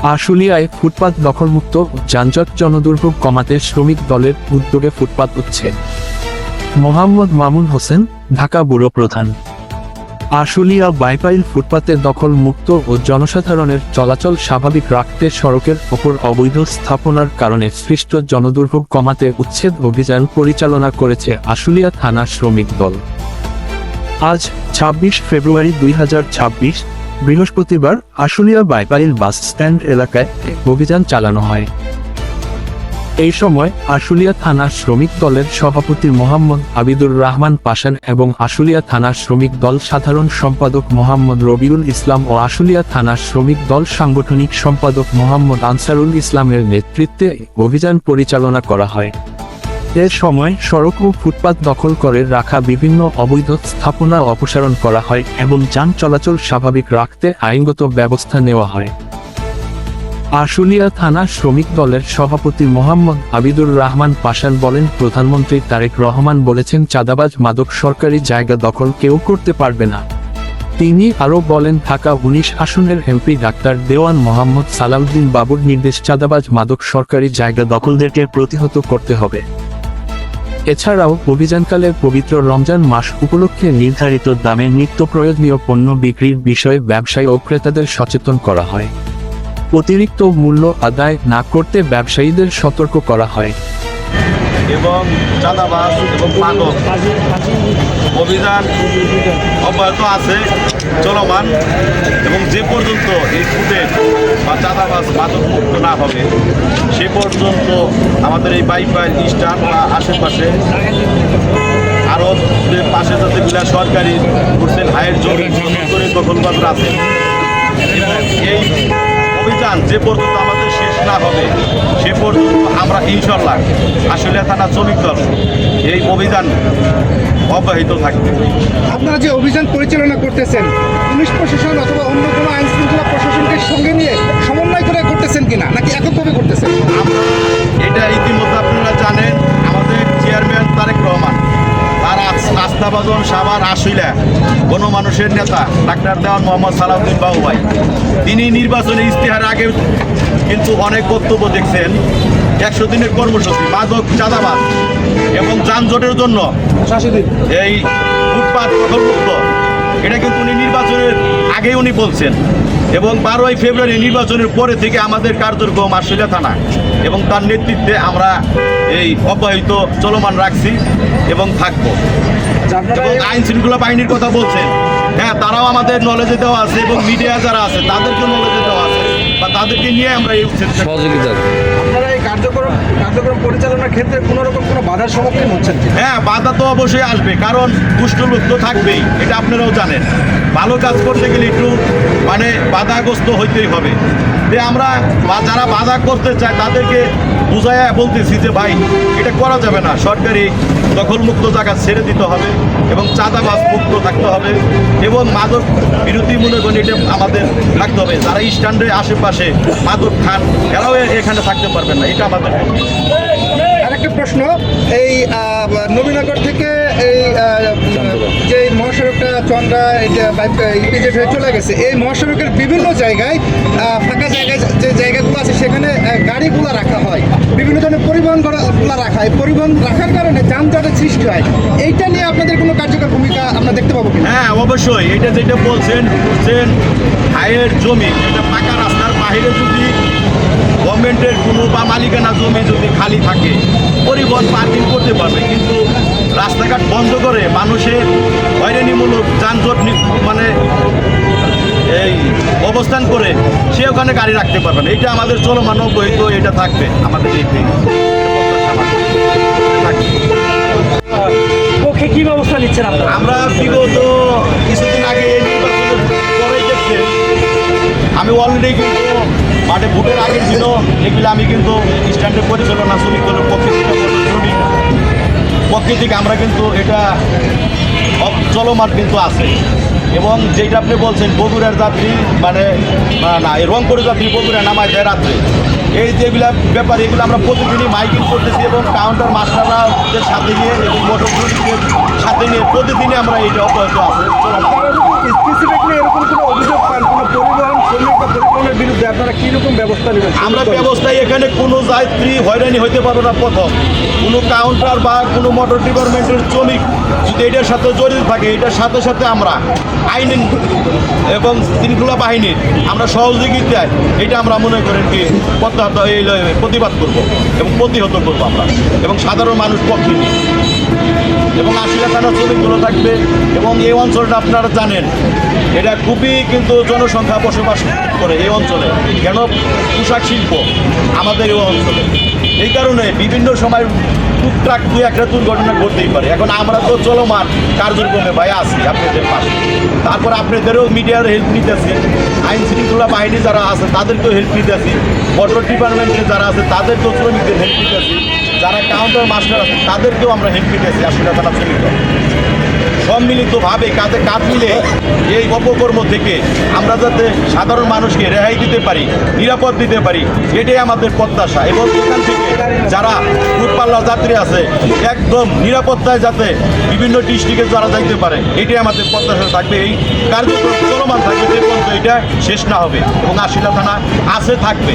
আশুলিয়ায় ফুটপাত দখলমুক্ত ও যানজট জনদুর্ভোগ কমাতে শ্রমিক দলের উদ্যোগে ফুটপাত উচ্ছেদ। মোহাম্মদ মামুন হোসেন, ঢাকা ব্যুরো প্রধান। আশুলিয়া বাইপাইল ফুটপাতের দখল মুক্ত ও জনসাধারণের চলাচল স্বাভাবিক রাখতে সড়কের ওপর অবৈধ স্থাপনার কারণে সৃষ্ট জনদুর্ভোগ কমাতে উচ্ছেদ অভিযান পরিচালনা করেছে আশুলিয়া থানা শ্রমিক দল। আজ ২৬ ফেব্রুয়ারি ২০২৬ বৃহস্পতিবার আশুলিয়া বাইপাইল বাস স্ট্যান্ড এলাকায় অভিযান চালানো হয়। এই সময় আশুলিয়া থানা শ্রমিক দলের সভাপতি মোহাম্মদ আবিদুর রহমান পাশান এবং আশুলিয়া থানা শ্রমিক দল সাধারণ সম্পাদক মোহাম্মদ রবিউল ইসলাম ও আশুলিয়া থানা শ্রমিক দল সাংগঠনিক সম্পাদক মোহাম্মদ আনসারুল ইসলামের নেতৃত্বে অভিযান পরিচালনা করা হয়। এর সময় সড়ক ও ফুটপাত দখল করে রাখা বিভিন্ন অবৈধ স্থাপনা অপসারণ করা হয় এবং যান চলাচল স্বাভাবিক রাখতে আইনগত ব্যবস্থা নেওয়া হয়। আশুলিয়া থানা শ্রমিক দলের সভাপতি মোহাম্মদ আবিদুর রহমান পাশান বলেন, প্রধানমন্ত্রী তারেক রহমান বলেছেন চাঁদাবাজ মাদক সরকারি জায়গা দখল কেউ করতে পারবে না। তিনি আরও বলেন, ঢাকা ১৯ আসনের এমপি ডাক্তার দেওয়ান মোহাম্মদ সালাউদ্দিন বাবুর নির্দেশ চাঁদাবাজ মাদক সরকারি জায়গা দখলদেরকে প্রতিহত করতে হবে। এছাড়াও অভিযানকালে পবিত্র রমজান মাস উপলক্ষে নির্ধারিত দামে নিত্য প্রয়োজনীয় পণ্য বিক্রির বিষয়ে ব্যবসায়ী ও ক্রেতাদের সচেতন করা হয়। অতিরিক্ত মূল্য আদায় না করতে ব্যবসায়ীদের সতর্ক করা হয়। এবং চাঁদাবাজ এবং মাদক অভিযান অব্যাহত আছে, চলমান, এবং যে পর্যন্ত এই ফুটেজ বা চাঁদাবাজ মাদক মুক্ত না হবে সে পর্যন্ত আমাদের এই বাইপাইল স্ট্যান্ড বা আশেপাশে আরও যে পাশে যতগুলা সরকারি হোটেল হায়ের জমি করে দখলবাজরা আছে, এবং এই অভিযান যে পর্যন্ত আমাদের শেষ না হবে সে পর্যন্ত আমরা ইনশাল্লাহ আশুলিয়া থানা শ্রমিক দল এই অভিযান অব্যাহত থাকবে। আপনারা যে অভিযান পরিচালনা করতেছেন, পুলিশ প্রশাসন অথবা অন্য কোনো আইন শৃঙ্খলা প্রশাসনকে সঙ্গে নিয়ে সমন্বয় করে করতেছেন কিনা, নাকি এককভাবে করতেছেন? এটা ইতিমধ্যে আপনারা জানেন, আমাদের চেয়ারম্যান তারেক রহমান তার আস্থাভাজন সাভার আশুলিয়া গণমানুষের নেতা ডাক্তার দেওয়ান মোহাম্মদ সালাউদ্দিন বাবু ভাই, তিনি নির্বাচনী ইশতেহার আগে কিন্তু অনেক বক্তব্য দেখছেন। ১০০ দিনের কর্মসূচি, মাদক, চাঁদাবাজ এবং যানজটের জন্য এই ফুটপাত দখলমুক্ত, এটা কিন্তু উনি নির্বাচনের আগেই উনি বলছেন। এবং ১২ই ফেব্রুয়ারি নির্বাচনের পরে থেকে আমাদের কার্যক্রম আশুলিয়া থানা এবং তার নেতৃত্বে আমরা এই অব্যাহত চলমান রাখছি এবং থাকবো। এবং আইন শৃঙ্খলা বাহিনীর কথা বলছেন, হ্যাঁ, তারাও আমাদের নলেজে দেওয়া আছে এবং মিডিয়া যারা আছে তাদেরকেও নলেজে দেওয়া আছে, বা তাদেরকে নিয়ে আমরা এই সহযোগিতা। আপনারা এই কার্যক্রম পরিচালনার ক্ষেত্রে কোনো রকম কোনো বাধার সম্মুখীন হচ্ছেন? হ্যাঁ, বাধা তো অবশ্যই আসবে, কারণ দুষ্ট লোক তো থাকবেই, এটা আপনারাও জানেন। ভালো কাজ করতে গেলে একটু বাধাগ্রস্ত হইতেই হবে। আমরা যারা বাধা করতে চায় তাদেরকে বুঝাইয়া বলতেছি যে ভাই, এটা করা যাবে না, সরকারি দখলমুক্ত জায়গা ছেড়ে দিতে হবে এবং চাঁদাবাজ মুক্ত থাকতে হবে এবং মাদক বিরোধী মনে করি এটা আমাদের থাকতে হবে। যারা স্ট্যান্ডের আশেপাশে মাদক খান এরাও এখানে থাকতে পারবেন না, এটা আমাদের। আরেকটা প্রশ্ন, এই নবীনগর থেকে এই যে মহাসড়কটা চন্দ্রা ইপিজেড হয়ে চলে গেছে, এই মহাসড়কের বিভিন্ন জায়গায় ফাঁকা জায়গায় যে জায়গাগুলো আছে সেখানে গাড়িগুলো রাখা হয়, বিভিন্ন ধরনের পরিবহনগুলো রাখা হয়। পরিবহন রাখার কারণে যানজটের সৃষ্টি হয়। এইটা নিয়ে আপনাদের কোনো কার্যকর ভূমিকা আমরা দেখতে পাবো কিনা? হ্যাঁ, অবশ্যই। এটা যেটা বলছেন হায়ের জমি, এটা পাকা রাস্তার বাইরে যদি গভর্নমেন্টের কোনো বা মালিকানা জমি যদি খালি থাকে, পরিবহন পার্কিং করতে পারবে, কিন্তু রাস্তাঘাট বন্ধ করে মানুষের হয়রানিমূলক যানজট এই অবস্থান করে সে ওখানে গাড়ি রাখতে পারবে না। এটা আমাদের চলমান অব্যাহত, এটা থাকবে আমাদের এই পক্ষে কি ব্যবস্থা নিচ্ছেন আপনারা? আমরা বিগত কিছুদিন আগে নির্বাচনের পরেই দেখছেন, আমি অলরেডি কিন্তু মাঠে ভোটের আগের দিনও এগুলো আমি কিন্তু স্ট্যান্ডের পরিচালনা শ্রমিক দলের পক্ষে থেকে আমরা কিন্তু এটা চলমান কিন্তু আছে। এবং যেটা আপনি বলছেন বগুড়ার যাত্রী না, এই রংপুরের যাত্রী বগুড়া নামায় দেয় রাত্রে, এই যেগুলো ব্যাপার এগুলো আমরা প্রতিদিনই মাইকিং করতেছি এবং কাউন্টার মাস্টারদের সাথে নিয়ে এবং মোটর সাথে নিয়ে প্রতিদিনই আমরা এইটা অব্যাহত আছে। স্পেসিফিকলি এরকম কোনো অভিযোগ পান কোনো পরিবহন শ্রমিক বা পরিবহনের বিরুদ্ধে আপনারা কীরকম ব্যবস্থা নেবেন? আমরা ব্যবস্থায় এখানে কোনো যাত্রী হয়রানি হইতে পারবো না। প্রথম কোনো কাউন্টার বা কোনো মোটর ডিপার্টমেন্টের শ্রমিক যদি এটার সাথে জড়িত থাকে, এটার সাথে সাথে আমরা আইন এবং শৃঙ্খলা বাহিনীর আমরা সহযোগিতায় এটা আমরা মনে করেন কি প্রতিবাদ করব এবং প্রতিহত করবো আমরা, এবং সাধারণ মানুষ পক্ষে নিয়ে। এবং আশিলা থানার শ্রমিকগুলো থাকবে। এবং এই অঞ্চলটা আপনারা জানেন এটা খুবই কিন্তু জনসংখ্যা বসবাস করে এই অঞ্চলে, কেন পোশাক শিল্প আমাদের এই অঞ্চলে। এই কারণে বিভিন্ন সময় টুকটাক দুই একটা দুর্ঘটনা ঘটতেই পারে। এখন আমরা তো চলমান কার্যক্রমে ভাই আছি আপনাদের পাশে, তারপর আপনাদেরও মিডিয়ার হেল্প নিতেছি, আইন শৃঙ্খলা বাহিনী যারা আছে তাদেরকেও হেল্প নিতেছি, মোটর ডিপার্টমেন্টে যারা আছে তাদেরকেও শ্রমিকদের হেল্প নিতেছি, যারা কাউন্টার মাস্টার আছে তাদেরকেও আমরা হেল্প নিতেছি। আশিলা থানা শ্রমিক সম্মিলিতভাবে কাঁধে কাঁধ মিলে এই অপকর্ম থেকে আমরা যাতে সাধারণ মানুষকে রেহাই দিতে পারি, নিরাপদ দিতে পারি, এটাই আমাদের প্রত্যাশা। এবং এখান থেকে যারা দূরপাল্লার যাত্রী আছে একদম নিরাপত্তায় যাতে বিভিন্ন ডিস্ট্রিক্টে যারা যাইতে পারে, এটাই আমাদের প্রত্যাশা থাকবে। এই কার্যক্রম চলমান থাকবে যে পর্যন্ত এটা শেষ না হবে, এবং আশিলা থানা আছে থাকবে।